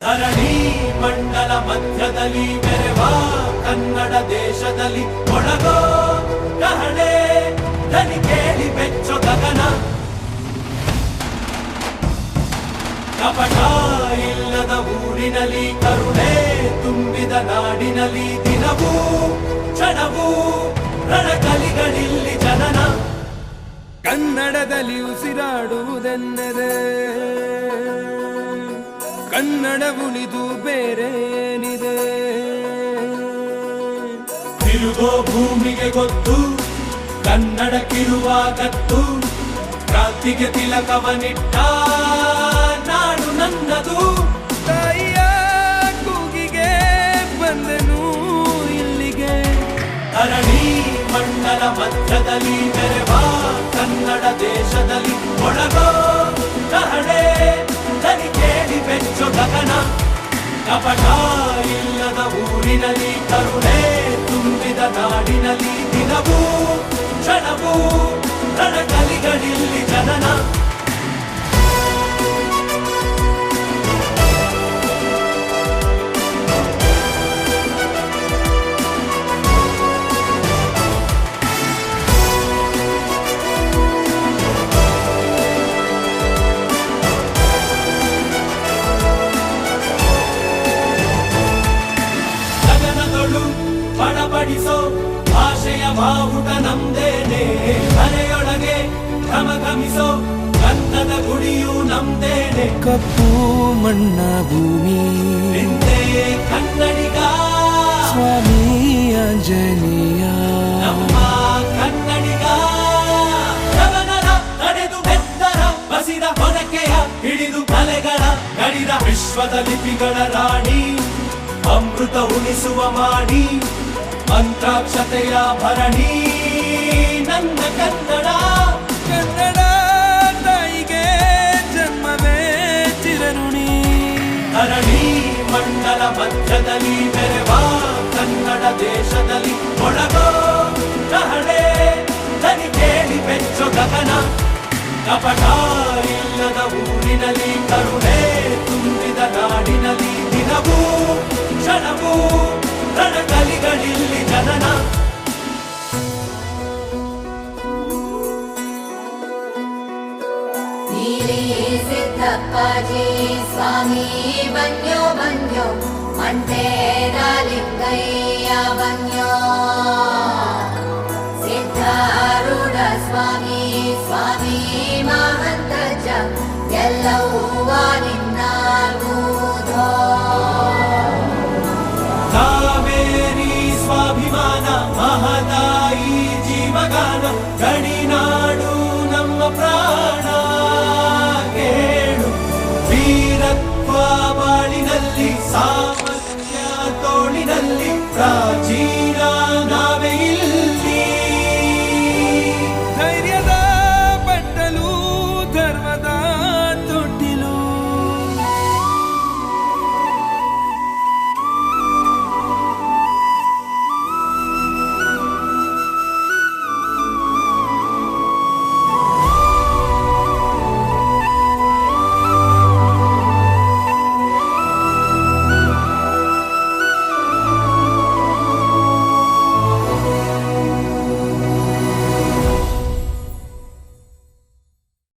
ಧರಣಿ ಮಂಡಲ ಮಧ್ಯದಲ್ಲಿ ಮೆರೆವ ಕನ್ನಡ ದೇಶದಲ್ಲಿ ಒಳಗೋ ಕಹಳೆ ದನಿ ಕೇಳಿ ಬೆಚ್ಚೋ ಗಗನ. ಕಪಟ ಇಲ್ಲದ ಊರಿನಲ್ಲಿ ಕರುಣೆ ತುಂಬಿದ ನಾಡಿನಲ್ಲಿ ದಿನವೂ ಕ್ಷಣವೂ ರಣಕಲಿಗಳಿಲ್ಲಿ ಜನನ. ಕನ್ನಡದಲ್ಲಿ ಉಸಿರಾಡುವುದೆನ್ನದೆ ಕನ್ನಡ ಉಳಿದು ಬೇರೇನಿದೆ. ತಿರುಗೋ ಭೂಮಿಗೆ ಗೊತ್ತು ಕನ್ನಡಕ್ಕಿರುವ ಗತ್ತು. ಕ್ರಾಂತಿಗೆ ತಿಲಕವನಿಟ್ಟ ನಾಡು ನನ್ನದು. ತಾಯಿಯ ಕೂಗಿಗೆ ಬಂದನು ಇಲ್ಲಿಗೆ. ಧರಣಿ ಮಂಡಲ ಮಧ್ಯದಲ್ಲಿ ಮೆರೆವ ಕನ್ನಡ ದೇಶದಲ್ಲಿ ಒಳಗೋ ಕಹಳೆ ದನಿ ಕೇಳಿ ಬೆಚ್ಚೋ ಗಗನ. ಕಪಟ ಇಲ್ಲದ ಊರಿನಲ್ಲಿ ಕರುಣೆ ತುಂಬಿದ ನಾಡಿನಲ್ಲಿ ದಿನವೂ ಕ್ಷಣವೂ ರಣಕಲಿಗಳಿಲ್ಲಿ ಜನನ. ಬಡಬಡಿಸೋ ಭಾಷೆಯ ಬಾವುಟ ನಮ್ದೇನೆ. ಮನೆಯೊಳಗೆ ಘಮಘಮಿಸೋ ಗಂಧದ ಗುಡಿಯು ನಮ್ದೇನೆ. ಕಪ್ಪು ಮಣ್ಣ ಭೂಮಿ ನಿಂದೆ ಕನ್ನಡಿಗ ಸ್ವಾಮಿ ಆಂಜನೇಯ. ನಮ್ಮ ಕನ್ನಡಿಗ ಜವನರ ನಡೆದು ಬೆತ್ತರ ಬಸಿದ ಹೊನಕೆಯ ಹಿಡಿದು ಕಲೆಗಳ ಗಡಿದ ವಿಶ್ವದ ಲಿಪಿಗಳ ರಾಣಿ. ಅಮೃತ ಉಣಿಸುವ ಮಾಡಿ ಮಂತ್ರಾಕ್ಷತೆಯ ಭರಣಿ ನನ್ನ ಕನ್ನಡ. ಕನ್ನಡ ತಾಯಿಗೆ ಜನ್ಮವೇ ಚಿರಋಣಿ. ಧರಣಿ ಮಂಡಲ ಮಧ್ಯದಲ್ಲಿ ಮೆರೆವ ಕನ್ನಡ ದೇಶದಲ್ಲಿ ಒಳಗೋ ಕಹಳೆ ದನಿ ಕೇಳಿ ಬೆಚ್ಚೋ ಗಗನ. ಕಪಟ ಇಲ್ಲದ ಊರಿನಲ್ಲಿ ಕರುಣೆ ತುಂಬಿದ ನಾಡಿನಲ್ಲಿ ದಿನವೂ ಕ್ಷಣವೂ ರಣಕಲಿಗಳಿಲ್ಲಿ ಜನನ. ನೀಲಿ ಸಿದ್ದಪ್ಪಾಜಿ ಸ್ವಾಮಿ ಬನ್ಯೋ ಬನ್ಯೋ ಮಂಟೇರ ಲಿಂಗಯ್ಯ ಬನ್ಯೋ. ಸಿದ್ಧಾರೂಢ ಸ್ವಾಮಿ ಸ್ವಾಮಿ ಮಹಂತಜ್ಜ ಎಲ್ಲವೂ ನಿನ್ನಾಗುವುದೋ. ಕಾವೇರಿ ಸ್ವಾಭಿಮಾನ ಮಹದಾಯಿ ಜೀವಗಾನ. ಗಡಿನಾಡು ನಮ್ಮ ಪ್ರಾಣ ಕೇಳು. ವೀರತ್ವ ಬಾಳಿನಲ್ಲಿ ಸಾಮರ್ಥ್ಯ ತೋಳಿನಲ್ಲಿ